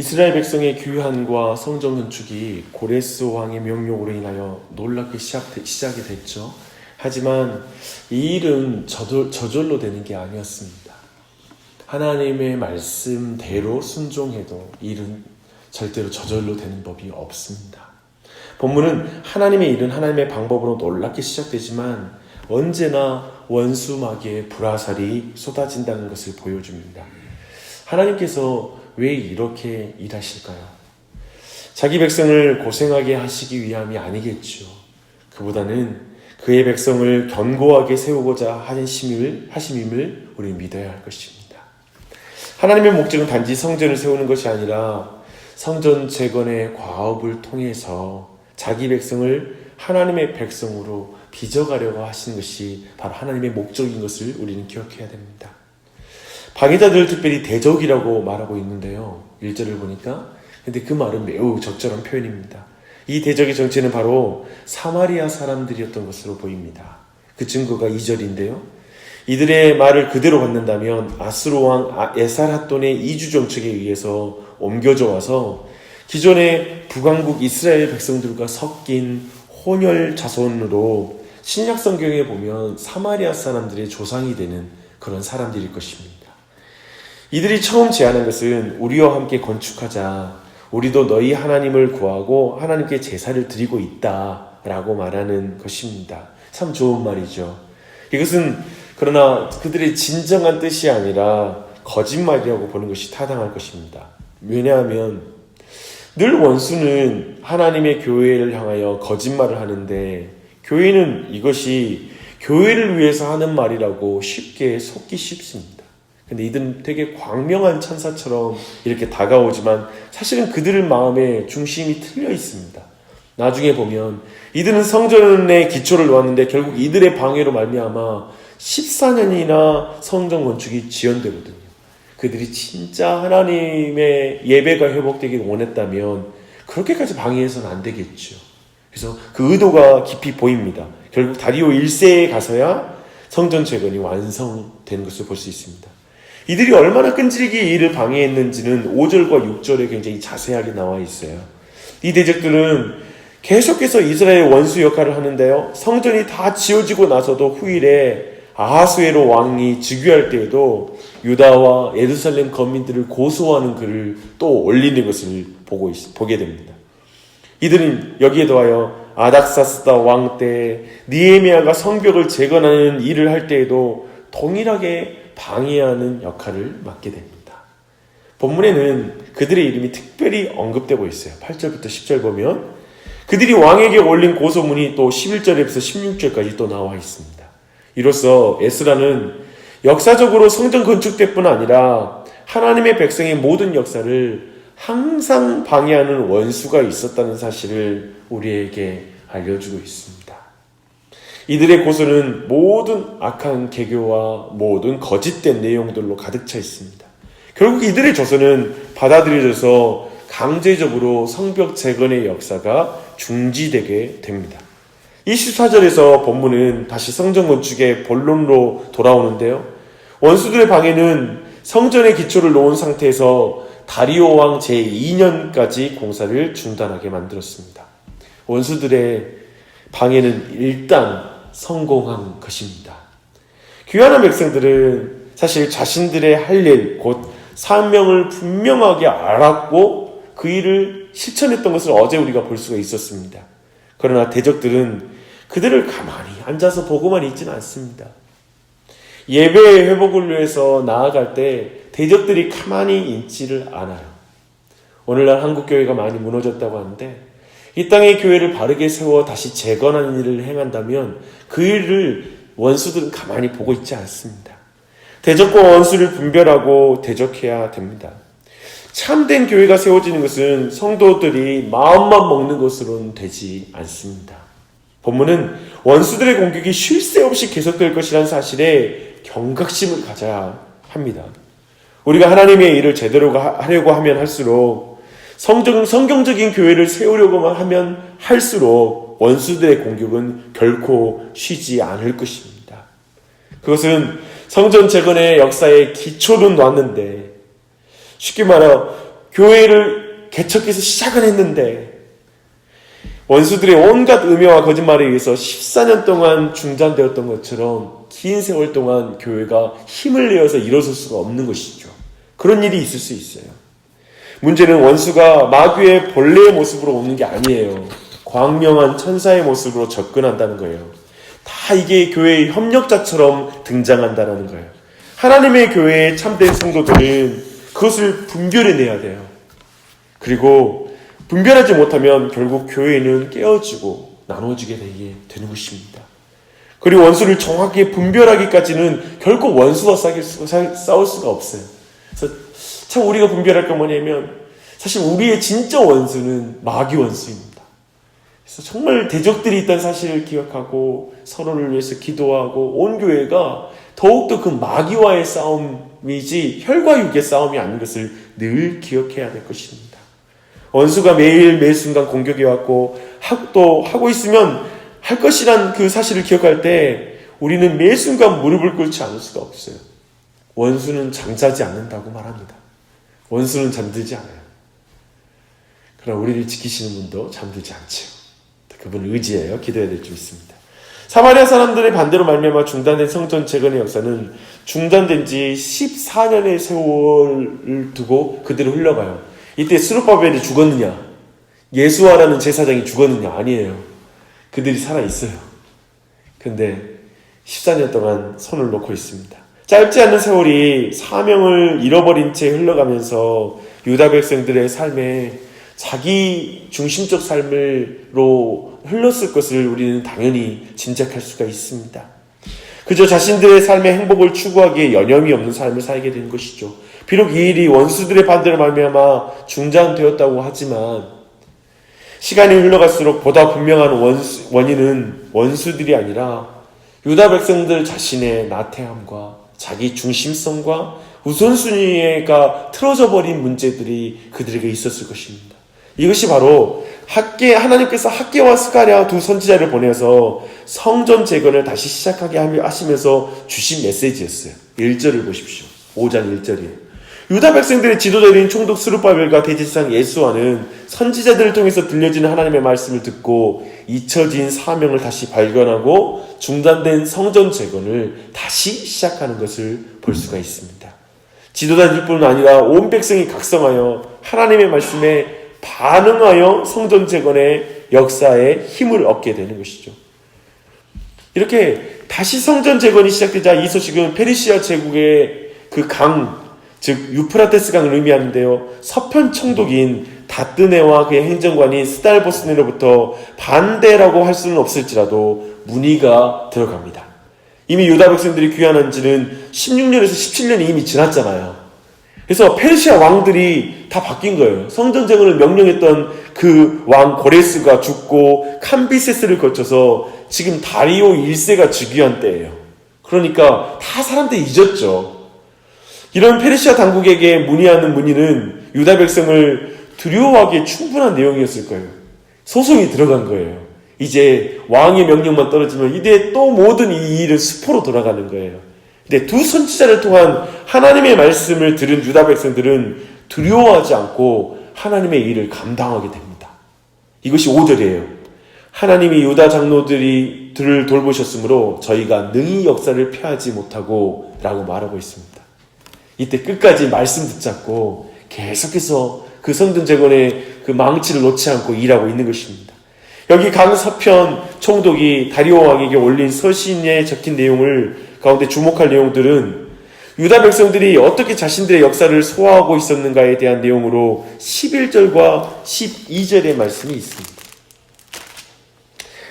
이스라엘 백성의 귀환과 성전 건축이 고레스 왕의 명령으로 인하여 놀랍게 시작이 됐죠. 하지만 이 일은 저절로 되는 게 아니었습니다. 하나님의 말씀대로 순종해도 일은 절대로 저절로 되는 법이 없습니다. 본문은 하나님의 일은 하나님의 방법으로 놀랍게 시작되지만 언제나 원수 마귀의 불화살이 쏟아진다는 것을 보여줍니다. 하나님께서 왜 이렇게 일하실까요? 자기 백성을 고생하게 하시기 위함이 아니겠죠. 그보다는 그의 백성을 견고하게 세우고자 하심임을 우리는 믿어야 할 것입니다. 하나님의 목적은 단지 성전을 세우는 것이 아니라 성전 재건의 과업을 통해서 자기 백성을 하나님의 백성으로 빚어가려고 하시는 것이 바로 하나님의 목적인 것을 우리는 기억해야 됩니다. 방해자들 특별히 대적이라고 말하고 있는데요. 1절을 보니까 근데 그 말은 매우 적절한 표현입니다. 이 대적의 정체는 바로 사마리아 사람들이었던 것으로 보입니다. 그 증거가 2절인데요. 이들의 말을 그대로 받는다면 아수르 왕 에살핫돈의 이주 정책에 의해서 옮겨져 와서 기존의 북왕국 이스라엘 백성들과 섞인 혼혈 자손으로 신약 성경에 보면 사마리아 사람들의 조상이 되는 그런 사람들일 것입니다. 이들이 처음 제안한 것은 우리와 함께 건축하자. 우리도 너희 하나님을 구하고 하나님께 제사를 드리고 있다라고 말하는 것입니다. 참 좋은 말이죠. 이것은 그러나 그들의 진정한 뜻이 아니라 거짓말이라고 보는 것이 타당할 것입니다. 왜냐하면 늘 원수는 하나님의 교회를 향하여 거짓말을 하는데 교회는 이것이 교회를 위해서 하는 말이라고 쉽게 속기 쉽습니다. 근데 이들은 되게 광명한 천사처럼 이렇게 다가오지만 사실은 그들의 마음의 중심이 틀려 있습니다. 나중에 보면 이들은 성전의 기초를 놓았는데 결국 이들의 방해로 말미암아 14년이나 성전 건축이 지연되거든요. 그들이 진짜 하나님의 예배가 회복되길 원했다면 그렇게까지 방해해서는 안 되겠죠. 그래서 그 의도가 깊이 보입니다. 결국 다리오 1세에 가서야 성전 재건이 완성되는 것을 볼 수 있습니다. 이들이 얼마나 끈질기게 일을 방해했는지는 5절과 6절에 굉장히 자세하게 나와 있어요. 이 대적들은 계속해서 이스라엘 원수 역할을 하는데요. 성전이 다 지어지고 나서도 후일에 아하수에로 왕이 즉위할 때에도 유다와 예루살렘 거민들을 고소하는 글을 또 올리는 것을 보게 됩니다. 이들은 여기에 더하여 아닥사스다 왕 때 느헤미야가 성벽을 재건하는 일을 할 때에도 동일하게 방해하는 역할을 맡게 됩니다. 본문에는 그들의 이름이 특별히 언급되고 있어요. 8절부터 10절 보면 그들이 왕에게 올린 고소문이 또 11절에서 16절까지 또 나와 있습니다. 이로써 에스라는 역사적으로 성전 건축 때뿐 아니라 하나님의 백성의 모든 역사를 항상 방해하는 원수가 있었다는 사실을 우리에게 알려주고 있습니다. 이들의 고소는 모든 악한 개교와 모든 거짓된 내용들로 가득 차 있습니다. 결국 이들의 조서는 받아들여져서 강제적으로 성벽 재건의 역사가 중지되게 됩니다. 24절에서 본문은 다시 성전 건축의 본론으로 돌아오는데요. 원수들의 방해는 성전의 기초를 놓은 상태에서 다리오 왕 제2년까지 공사를 중단하게 만들었습니다. 원수들의 방해는 일단 성공한 것입니다. 귀환한 백성들은 사실 자신들의 할 일, 곧 사명을 분명하게 알았고 그 일을 실천했던 것을 어제 우리가 볼 수가 있었습니다. 그러나 대적들은 그들을 가만히 앉아서 보고만 있지는 않습니다. 예배의 회복을 위해서 나아갈 때 대적들이 가만히 있지를 않아요. 오늘날 한국교회가 많이 무너졌다고 하는데 이 땅의 교회를 바르게 세워 다시 재건하는 일을 행한다면 그 일을 원수들은 가만히 보고 있지 않습니다. 대적과 원수를 분별하고 대적해야 됩니다. 참된 교회가 세워지는 것은 성도들이 마음만 먹는 것으로는 되지 않습니다. 본문은 원수들의 공격이 쉴 새 없이 계속될 것이라는 사실에 경각심을 가져야 합니다. 우리가 하나님의 일을 제대로 하려고 하면 할수록 성경적인 교회를 세우려고만 하면 할수록 원수들의 공격은 결코 쉬지 않을 것입니다. 그것은 성전 재건의 역사의 기초는 놨는데 쉽게 말하여 교회를 개척해서 시작을 했는데 원수들의 온갖 음해와 거짓말에 의해서 14년 동안 중단되었던 것처럼 긴 세월 동안 교회가 힘을 내어서 일어설 수가 없는 것이죠. 그런 일이 있을 수 있어요. 문제는 원수가 마귀의 본래의 모습으로 오는 게 아니에요. 광명한 천사의 모습으로 접근한다는 거예요. 다 이게 교회의 협력자처럼 등장한다는 거예요. 하나님의 교회의 참된 성도들은 그것을 분별해내야 돼요. 그리고 분별하지 못하면 결국 교회는 깨어지고 나눠지게 되는 것입니다. 그리고 원수를 정확히 분별하기까지는 결국 원수와 싸울 수가 없어요. 그래서 참 우리가 분별할 건 뭐냐면 사실 우리의 진짜 원수는 마귀 원수입니다. 그래서 정말 대적들이 있다는 사실을 기억하고 서로를 위해서 기도하고 온 교회가 더욱더 그 마귀와의 싸움이지 혈과 육의 싸움이 아닌 것을 늘 기억해야 될 것입니다. 원수가 매일 매 순간 공격해왔고 또 하고 있으면 할 것이란 그 사실을 기억할 때 우리는 매 순간 무릎을 꿇지 않을 수가 없어요. 원수는 잠자지 않는다고 말합니다. 원수는 잠들지 않아요. 그러나 우리를 지키시는 분도 잠들지 않죠. 그분을 의지해요. 기도해야 될 줄 믿습니다. 사마리아 사람들의 반대로 말미암아 중단된 성전 재건의 역사는 중단된 지 14년의 세월을 두고 그대로 흘러가요. 이때 스룹바벨이 죽었느냐? 예수아라는 제사장이 죽었느냐? 아니에요. 그들이 살아있어요. 근데 14년 동안 손을 놓고 있습니다. 짧지 않은 세월이 사명을 잃어버린 채 흘러가면서 유다 백성들의 삶에 자기 중심적 삶으로 흘렀을 것을 우리는 당연히 짐작할 수가 있습니다. 그저 자신들의 삶의 행복을 추구하기에 여념이 없는 삶을 살게 된 것이죠. 비록 이 일이 원수들의 반대로 말미암아 중단되었다고 하지만 시간이 흘러갈수록 보다 분명한 원인은 원수들이 아니라 유다 백성들 자신의 나태함과 자기 중심성과 우선순위가 틀어져 버린 문제들이 그들에게 있었을 것입니다. 이것이 바로 하나님께서 학개와 스가랴 두 선지자를 보내서 성전 재건을 다시 시작하게 하시면서 주신 메시지였어요. 1절을 보십시오. 5장 1절이에요. 유다 백성들의 지도자인 총독 스룹바벨과 대제사장 예수아는 선지자들을 통해서 들려지는 하나님의 말씀을 듣고 잊혀진 사명을 다시 발견하고 중단된 성전 재건을 다시 시작하는 것을 볼 수가 있습니다. 지도자들뿐 아니라 온 백성이 각성하여 하나님의 말씀에 반응하여 성전 재건의 역사에 힘을 얻게 되는 것이죠. 이렇게 다시 성전 재건이 시작되자 이 소식은 페르시아 제국의 그 강, 즉 유프라테스 강을 의미하는데요. 서편 총독인 다뜨네와 그의 행정관인 스달보스네로부터 반대라고 할 수는 없을지라도 문의가 들어갑니다. 이미 유다 백성들이 귀환한 지는 16년에서 17년이 이미 지났잖아요. 그래서 페르시아 왕들이 다 바뀐 거예요. 성전 재건을 명령했던 그 왕 고레스가 죽고 캄비세스를 거쳐서 지금 다리오 1세가 즉위한 때예요. 그러니까 다 사람들이 잊었죠. 이런 페르시아 당국에게 문의하는 문의는 유다 백성을 두려워하기에 충분한 내용이었을 거예요. 소송이 들어간 거예요. 이제 왕의 명령만 떨어지면 이제 또 모든 이 일은 수포로 돌아가는 거예요. 근데 두 선지자를 통한 하나님의 말씀을 들은 유다 백성들은 두려워하지 않고 하나님의 일을 감당하게 됩니다. 이것이 5절이에요. 하나님이 유다 장로들을 돌보셨으므로 저희가 능히 역사를 폐하지 못하고 라고 말하고 있습니다. 이때 끝까지 말씀 붙잡고 계속해서 그 성전 재건의 그 망치를 놓지 않고 일하고 있는 것입니다. 여기 강서편 총독이 다리오 왕에게 올린 서신에 적힌 내용을 가운데 주목할 내용들은 유다 백성들이 어떻게 자신들의 역사를 소화하고 있었는가에 대한 내용으로 11절과 12절의 말씀이 있습니다.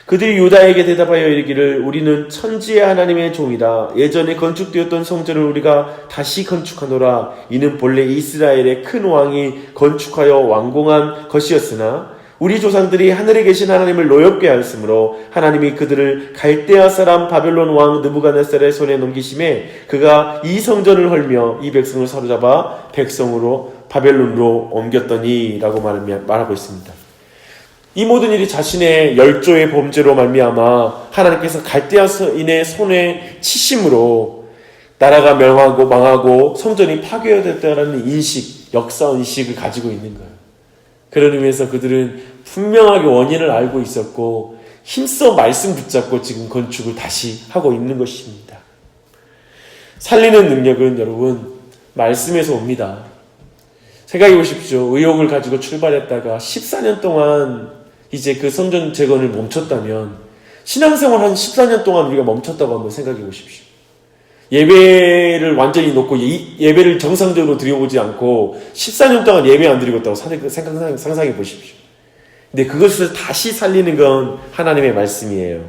그들이 유다에게 대답하여 이르기를 우리는 천지의 하나님의 종이라 예전에 건축되었던 성전을 우리가 다시 건축하노라. 이는 본래 이스라엘의 큰 왕이 건축하여 완공한 것이었으나 우리 조상들이 하늘에 계신 하나님을 노엽게 하였으므로 하나님이 그들을 갈대아 사람 바벨론 왕 느부갓네살의 손에 넘기심에 그가 이 성전을 헐며 이 백성을 사로잡아 백성으로 바벨론으로 옮겼더니 라고 말하고 있습니다. 이 모든 일이 자신의 열조의 범죄로 말미암아 하나님께서 갈대아인의 손에 치심으로 나라가 멸망하고 망하고 성전이 파괴되었다는 인식, 역사의식을 가지고 있는 거예요. 그런 의미에서 그들은 분명하게 원인을 알고 있었고 힘써 말씀 붙잡고 지금 건축을 다시 하고 있는 것입니다. 살리는 능력은 여러분 말씀에서 옵니다. 생각해 보십시오. 의욕을 가지고 출발했다가 14년 동안 이제 그 성전 재건을 멈췄다면 신앙생활 한 14년 동안 우리가 멈췄다고 한번 생각해 보십시오. 예배를 완전히 놓고 예배를 정상적으로 드려보지 않고 14년 동안 예배 안 드리고 있다고 상상해 보십시오. 근데 그것을 다시 살리는 건 하나님의 말씀이에요.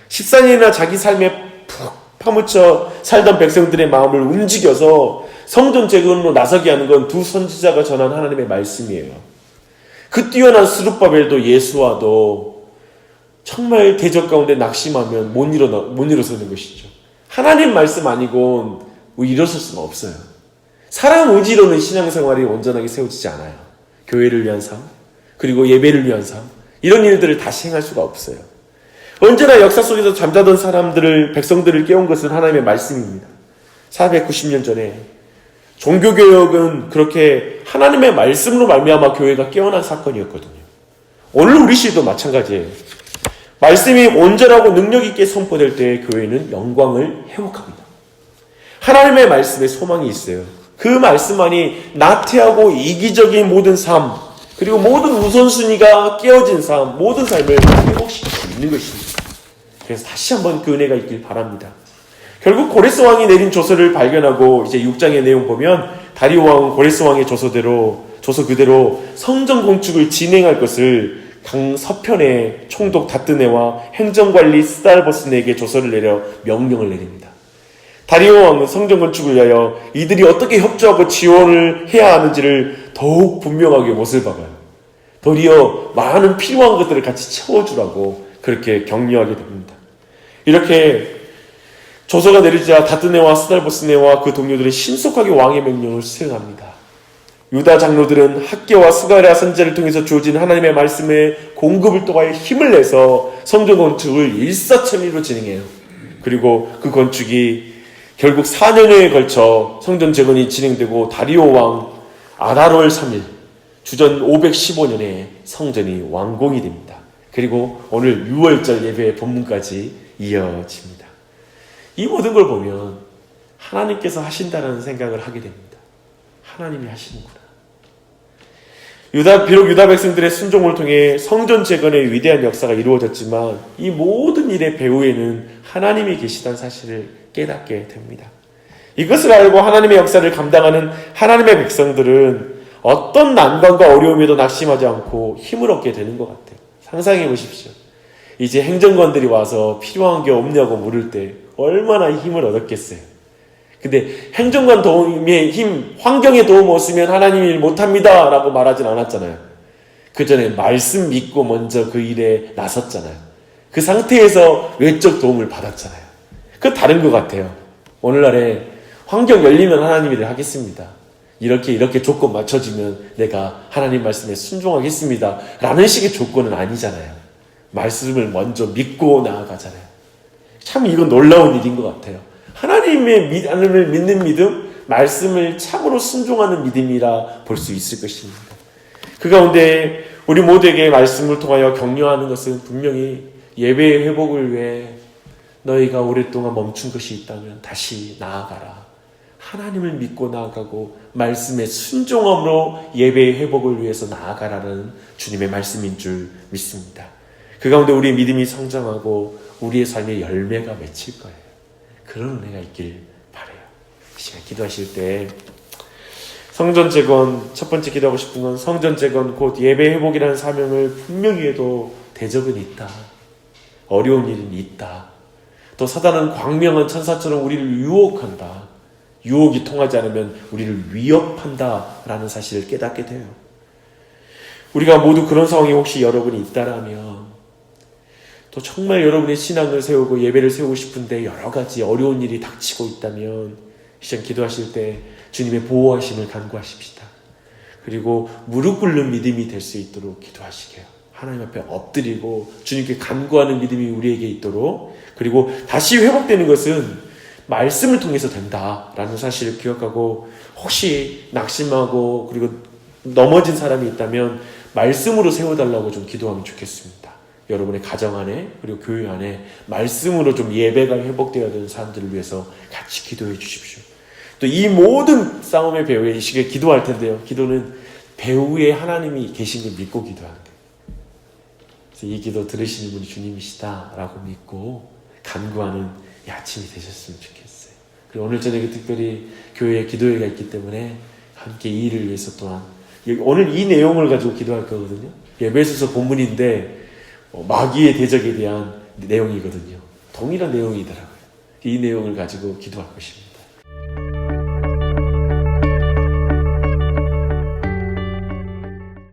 14년이나 자기 삶에 푹 파묻혀 살던 백성들의 마음을 움직여서 성전 재건으로 나서게 하는 건 두 선지자가 전한 하나님의 말씀이에요. 그 뛰어난 스룹바벨도 예수와도 정말 대적 가운데 낙심하면 못 일어서는 것이죠. 하나님 말씀 아니곤 일어설 수가 없어요. 사람 의지로는 신앙생활이 온전하게 세워지지 않아요. 교회를 위한 삶, 그리고 예배를 위한 삶, 이런 일들을 다시 행할 수가 없어요. 언제나 역사 속에서 잠자던 백성들을 깨운 것은 하나님의 말씀입니다. 490년 전에 종교개혁은 그렇게 하나님의 말씀으로 말미암아 교회가 깨어난 사건이었거든요. 오늘 우리 시대도 마찬가지예요. 말씀이 온전하고 능력 있게 선포될 때 교회는 영광을 회복합니다. 하나님의 말씀에 소망이 있어요. 그 말씀만이 나태하고 이기적인 모든 삶, 그리고 모든 우선순위가 깨어진 삶, 모든 삶을 회복시킬 수 있는 것입니다. 그래서 다시 한번 그 은혜가 있길 바랍니다. 결국 고레스 왕이 내린 조서를 발견하고 이제 6장의 내용 보면 다리오 왕은 고레스 왕의 조서 그대로 성전 건축을 진행할 것을 서편의 총독 다뜨네와 행정관리 스달보스네에게 조서를 내려 명령을 내립니다. 다리오 왕은 성전 건축을 위하여 이들이 어떻게 협조하고 지원을 해야 하는지를 더욱 분명하게 못을 박아요. 도리어 많은 필요한 것들을 같이 채워주라고 그렇게 격려하게 됩니다. 이렇게 조서가 내리자 다뜨네와 스달보스네와 그 동료들은 신속하게 왕의 명령을 수행합니다. 유다 장로들은 학계와 스가랴 선지자를 통해서 주어진 하나님의 말씀의 공급을 통하여 힘을 내서 성전 건축을 일사천리로 진행해요. 그리고 그 건축이 결국 4년여에 걸쳐 성전 재건이 진행되고 다리오 왕 아달월 3일 주전 515년에 성전이 완공이 됩니다. 그리고 오늘 6월절 예배의 본문까지 이어집니다. 이 모든 걸 보면 하나님께서 하신다는 생각을 하게 됩니다. 하나님이 하시는구나. 비록 유다 백성들의 순종을 통해 성전 재건의 위대한 역사가 이루어졌지만 이 모든 일의 배후에는 하나님이 계시다는 사실을 깨닫게 됩니다. 이것을 알고 하나님의 역사를 감당하는 하나님의 백성들은 어떤 난관과 어려움에도 낙심하지 않고 힘을 얻게 되는 것 같아요. 상상해 보십시오. 이제 행정관들이 와서 필요한 게 없냐고 물을 때 얼마나 힘을 얻었겠어요. 근데 행정관 도움의 힘, 환경의 도움 없으면 하나님 일 못합니다 라고 말하진 않았잖아요. 그 전에 말씀 믿고 먼저 그 일에 나섰잖아요. 그 상태에서 외적 도움을 받았잖아요. 그건 다른 것 같아요. 오늘날에 환경 열리면 하나님 일을 하겠습니다. 이렇게 조건 맞춰주면 내가 하나님 말씀에 순종하겠습니다 라는 식의 조건은 아니잖아요. 말씀을 먼저 믿고 나아가잖아요. 참 이건 놀라운 일인 것 같아요. 하나님을 믿는 믿음, 말씀을 참으로 순종하는 믿음이라 볼 수 있을 것입니다. 그 가운데 우리 모두에게 말씀을 통하여 격려하는 것은 분명히 예배의 회복을 위해 너희가 오랫동안 멈춘 것이 있다면 다시 나아가라. 하나님을 믿고 나아가고 말씀의 순종함으로 예배의 회복을 위해서 나아가라는 주님의 말씀인 줄 믿습니다. 그 가운데 우리의 믿음이 성장하고 우리의 삶의 열매가 맺힐 거예요. 그런 은혜가 있길 바라요. 이 시간 기도하실 때 성전 재건, 첫 번째 기도하고 싶은 건 성전 재건 곧 예배 회복이라는 사명을 분명히 해도 대적은 있다. 어려운 일은 있다. 또 사단은 광명한 천사처럼 우리를 유혹한다. 유혹이 통하지 않으면 우리를 위협한다 라는 사실을 깨닫게 돼요. 우리가 모두 그런 상황이 혹시 여러분이 있다라면 또 정말 여러분의 신앙을 세우고 예배를 세우고 싶은데 여러 가지 어려운 일이 닥치고 있다면 이 시간 기도하실 때 주님의 보호하심을 간구하십시다. 그리고 무릎 꿇는 믿음이 될 수 있도록 기도하시게요. 하나님 앞에 엎드리고 주님께 간구하는 믿음이 우리에게 있도록, 그리고 다시 회복되는 것은 말씀을 통해서 된다라는 사실을 기억하고 혹시 낙심하고 그리고 넘어진 사람이 있다면 말씀으로 세워달라고 좀 기도하면 좋겠습니다. 여러분의 가정 안에 그리고 교회 안에 말씀으로 좀 예배가 회복되어야 되는 사람들을 위해서 같이 기도해 주십시오. 또 이 모든 싸움의 배후에 이 시기에 기도할 텐데요. 기도는 배후에 하나님이 계신 걸 믿고 기도하는 거예요. 그래서 이 기도 들으시는 분이 주님이시다라고 믿고 간구하는 이 아침이 되셨으면 좋겠어요. 그리고 오늘 저녁에 특별히 교회에 기도회가 있기 때문에 함께 이 일을 위해서 또한 오늘 이 내용을 가지고 기도할 거거든요. 에베소서 본문인데 마귀의 대적에 대한 내용이거든요. 동일한 내용이더라고요. 이 내용을 가지고 기도할 것입니다.